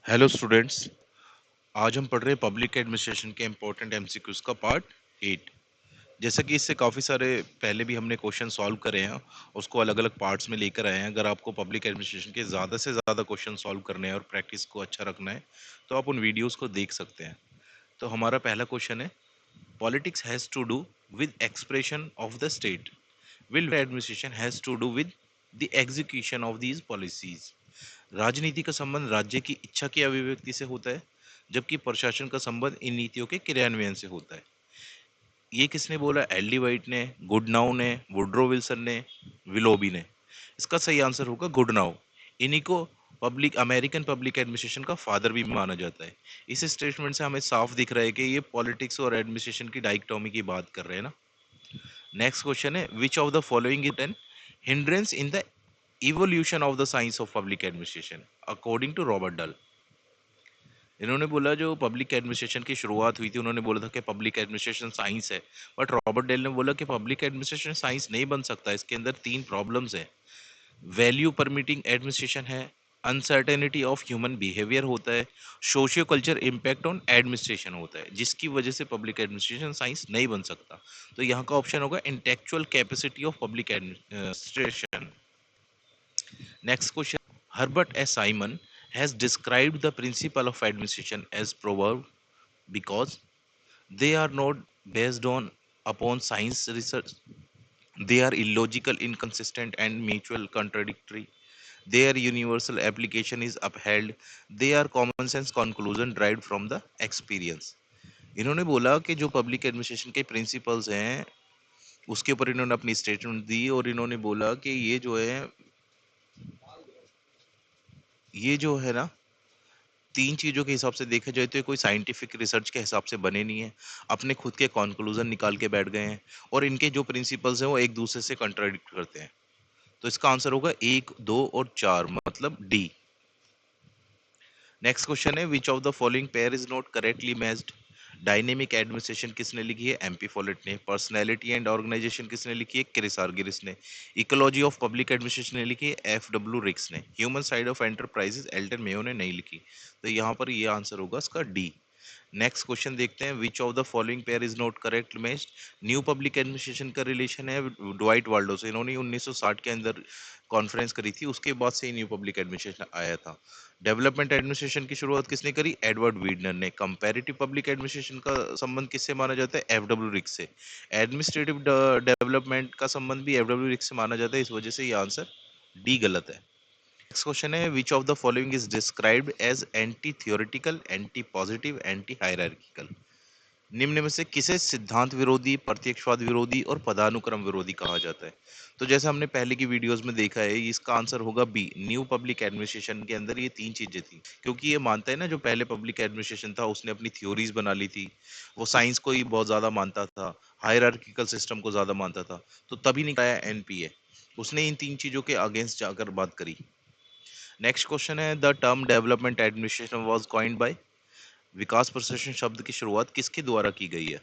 Hello students. आज हम पढ़ रहे हैं पब्लिक एडमिनिस्ट्रेशन के इम्पोर्टेंट एमसीक्यूज का पार्ट 8। जैसा कि इससे काफ़ी सारे पहले भी हमने क्वेश्चन सॉल्व करे हैं, उसको अलग अलग पार्ट्स में लेकर आए हैं। अगर आपको पब्लिक एडमिनिस्ट्रेशन के ज़्यादा से ज़्यादा क्वेश्चन सॉल्व करने हैं और प्रैक्टिस को अच्छा रखना है तो आप उन वीडियोज़ को देख सकते हैं। तो हमारा पहला क्वेश्चन है, politics has to do with expression of the state, will administration has to do with the execution of these policies. राजनीति का संबंध राज्य की इच्छा की अभिव्यक्ति से होता है, जबकि प्रशासन का संबंध इन नीतियों के क्रियान्वयन से होता है। ये किसने बोला? एल डी वाइट ने, गुडनाउ ने, वुड्रो विल्सन ने, विलोबी ने। इसका सही आंसर होगा गुडनाउ। इन्हीं को पब्लिक अमेरिकन पब्लिक एडमिनिस्ट्रेशन का फादर भी माना जाता है। इस स्टेटमेंट से हमें साफ दिख रहा है कि ये पॉलिटिक्स और एडमिनिस्ट्रेशन की डाइकोटोमी की बात कर रहे हैं ना। नेक्स्ट क्वेश्चन है, which of the following is an hindrance in the evolution of the science of public administration according to Robert Dahl. इन्होंने बोला जो पब्लिक एडमिनिस्ट्रेशन की शुरुआत हुई थी, उन्होंने बोला था कि पब्लिक एडमिनिस्ट्रेशन साइंस है, बट रॉबर्ट डेल ने बोला कि पब्लिक एडमिनिस्ट्रेशन साइंस नहीं बन सकता, इसके अंदर तीन प्रॉब्लम्स हैं। वैल्यू परमिटिंग एडमिनिस्ट्रेशन है, अनसर्टेनिटी ऑफ ह्यूमन बिहेवियर होता है, socio culture impact on administration होता है, जिसकी वजह से पब्लिक एडमिनिस्ट्रेशन साइंस नहीं बन सकता। तो यहाँ का ऑप्शन होगा intellectual capacity of public administration. Next question. Herbert S. Simon has described the principle of administration as proverb because they are not based on upon science research. They are illogical, inconsistent, and mutual contradictory. Their universal application is upheld. They are common sense conclusion derived from the experience. इन्होंने बोला कि जो public administration के principles हैं उसके ऊपर इन्होंने अपनी स्टेटमेंट दी और इन्होंने बोला कि ये जो है ना, तीन चीज़ों के हिसाब से देखा जाए तो ये कोई साइंटिफिक रिसर्च के हिसाब से बने नहीं है, अपने खुद के कॉन्क्लूजन निकाल के बैठ गए हैं और इनके जो प्रिंसिपल्स हैं वो एक दूसरे से कंट्राडिक्ट करते हैं। तो इसका आंसर होगा 1, 2 और 4, मतलब डी। नेक्स्ट क्वेश्चन है, which of the following pair is not correctly matched. Dynamic administration किसने लिखी है? एमपी फॉलेट ने। पर्सनैलिटी एंड ऑर्गेनाइजेशन किसने लिखी है? क्रिस आर्गिरिस ने। इकोलॉजी ऑफ पब्लिक एडमिनिस्ट्रेशन ने लिखी है एफ डब्ल्यू रिक्स ने। Human side of enterprises Elton Mayo ने नहीं लिखी। तो यहाँ पर ये आंसर होगा इसका डी। नेक्स्ट क्वेश्चन देखते हैं, विच of the following pair is not correct matched. New public administration का रिलेशन है ड्वाइट वाल्डो से। इन्होंने 1960 के अंदर कॉन्फ्रेंस करी थी, उसके बाद से ही न्यू पब्लिक एडमिनिस्ट्रेशन आया था। डेवलपमेंट एडमिनिस्ट्रेशन की शुरुआत किसने करी? एडवर्ड वीडनर ने। कंपैरेटिव पब्लिक एडमिनिस्ट्रेशन का संबंध किससे माना जाता है? एफडब्ल्यू रिक्स से। एडमिनिस्ट्रेटिव डेवलपमेंट का संबंध भी एफडब्ल्यू रिक्स से माना जाता है, इस वजह से ये आंसर डी गलत है। नेक्स्ट क्वेश्चन है, which of the following is described as anti theoretical, anti positive, anti hierarchical. निम्न में से किसे सिद्धांत विरोधी, प्रत्यक्षवाद विरोधी और पदानुक्रम विरोधी कहा जाता है? तो जैसे हमने पहले की वीडियोस में देखा है, इसका आंसर होगा बी। न्यू पब्लिक एडमिनिस्ट्रेशन के अंदर ये तीन चीजें थी, क्योंकि ये मानता है ना, जो पहले पब्लिक एडमिनिस्ट्रेशन था उसने अपनी थ्योरीज बना ली थी, वो साइंस को ही बहुत ज्यादा मानता था, हायरार्किकल सिस्टम को ज्यादा मानता था, तो तभी निकाया एनपीए। उसने इन तीन चीजों के अगेंस्ट जाकर बात करी। नेक्स्ट क्वेश्चन है, the term development administration was coined by. विकास प्रशासन शब्द की शुरुआत किसके द्वारा की गई है?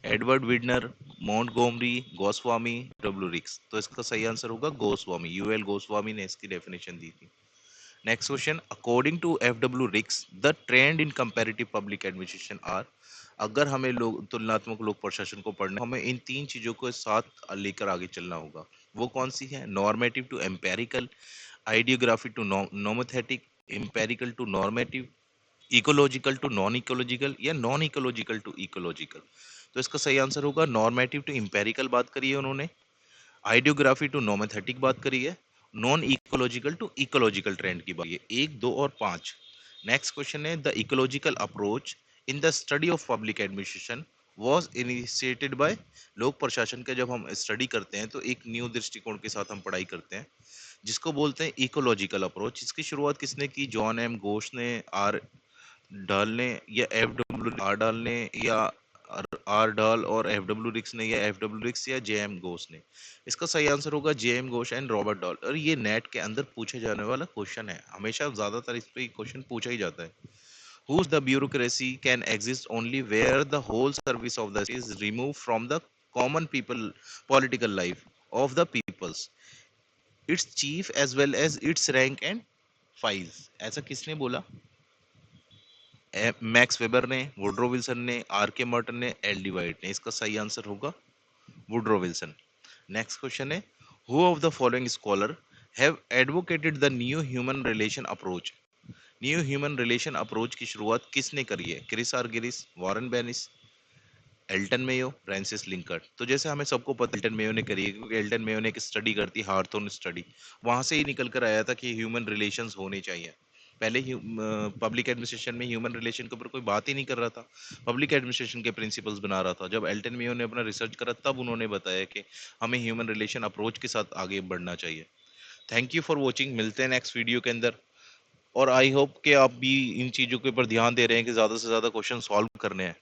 Edward Weidner, Montgomery, Goswami, W Riggs. तो इसका सही आंसर होगा गोस्वामी। यूएल गोस्वामी ने इसकी डेफिनेशन दी थी। Next question, according to F W Riggs the trend in comparative public administration are. अगर हमें लोग तुलनात्मक लोक प्रशासन को पढ़ना, हमें इन तीन चीजों को साथ लेकर आगे चलना होगा। वो कौन सी है? Normative to empirical, ideography to nomothetic, empirical to normative, ecological to non ecological, या नॉन इकोलॉजिकल टू इकोलॉजिकल। तो इसका सही आंसर होगा नॉर्मेटिव टू इंपेरिकल बात करी है उन्होंने, आइडियोग्राफी टू नोमेथेटिक बात करी है, non ecological to ecological trend की बात है। 1, 2 और 5। नेक्स्ट क्वेश्चन है, the ecological approach in the study of public administration was initiated by. लोक प्रशासन का जब हम स्टडी करते हैं तो एक न्यू दृष्टिकोण के साथ हम पढ़ाई करते हैं, जिसको बोलते हैं इकोलॉजिकल अप्रोच। इसकी शुरुआत किसने की? जॉन एम घोष ने, आर डाल ने, या एफ डब्ल्यू आर डाल ने, या आर डाल और एफ डब्ल्यू रिक्स ने, या एफ डब्ल्यू रिक्स या जे एम घोष ने। इसका सही आंसर होगा J M Ghosh and Robert Dahl. और ये नेट के अंदर पूछे जाने वाला क्वेश्चन है, हमेशा ज्यादातर इस पे क्वेश्चन पूछा ही जाता है। Whose the bureaucracy can exist only where the whole service of the state is removed from the common people political life of the peoples, its chief as well as its rank and files। ऐसा किसने बोला? Max Weber ने, Woodrow Wilson ने, R K Merton ने, L D White ने। इसका सही answer होगा वुड्रो विल्सन। नेक्स्ट क्वेश्चन है, who of the following scholar have advocated the new human relation approach. New human relation approach की शुरुआत किसने करी है? Chris Argyris, Warren Bennis, Elton Mayo, Francis Lincoln. तो जैसे हमें सबको पता एल्टन मेयो ने करी है, क्योंकि एल्टन मेयो ने एक स्टडी करती हार्थोन स्टडी, वहां से ही निकल कर आया था कि ह्यूमन रिलेशंस होने चाहिए। पहले ही पब्लिक एडमिनिस्ट्रेशन में ह्यूमन रिलेशन के ऊपर कोई बात ही नहीं कर रहा था, पब्लिक एडमिनिस्ट्रेशन के प्रिंसिपल्स बना रहा था। जब एल्टन मेयो ने अपना रिसर्च करा तब उन्होंने बताया कि हमें ह्यूमन रिलेशन अप्रोच के साथ आगे बढ़ना चाहिए। थैंक यू फॉर वॉचिंग, मिलते हैं नेक्स्ट वीडियो के अंदर। और आई होप कि आप भी इन चीज़ों के ऊपर ध्यान दे रहे हैं कि ज़्यादा से ज़्यादा क्वेश्चन सॉल्व करने हैं।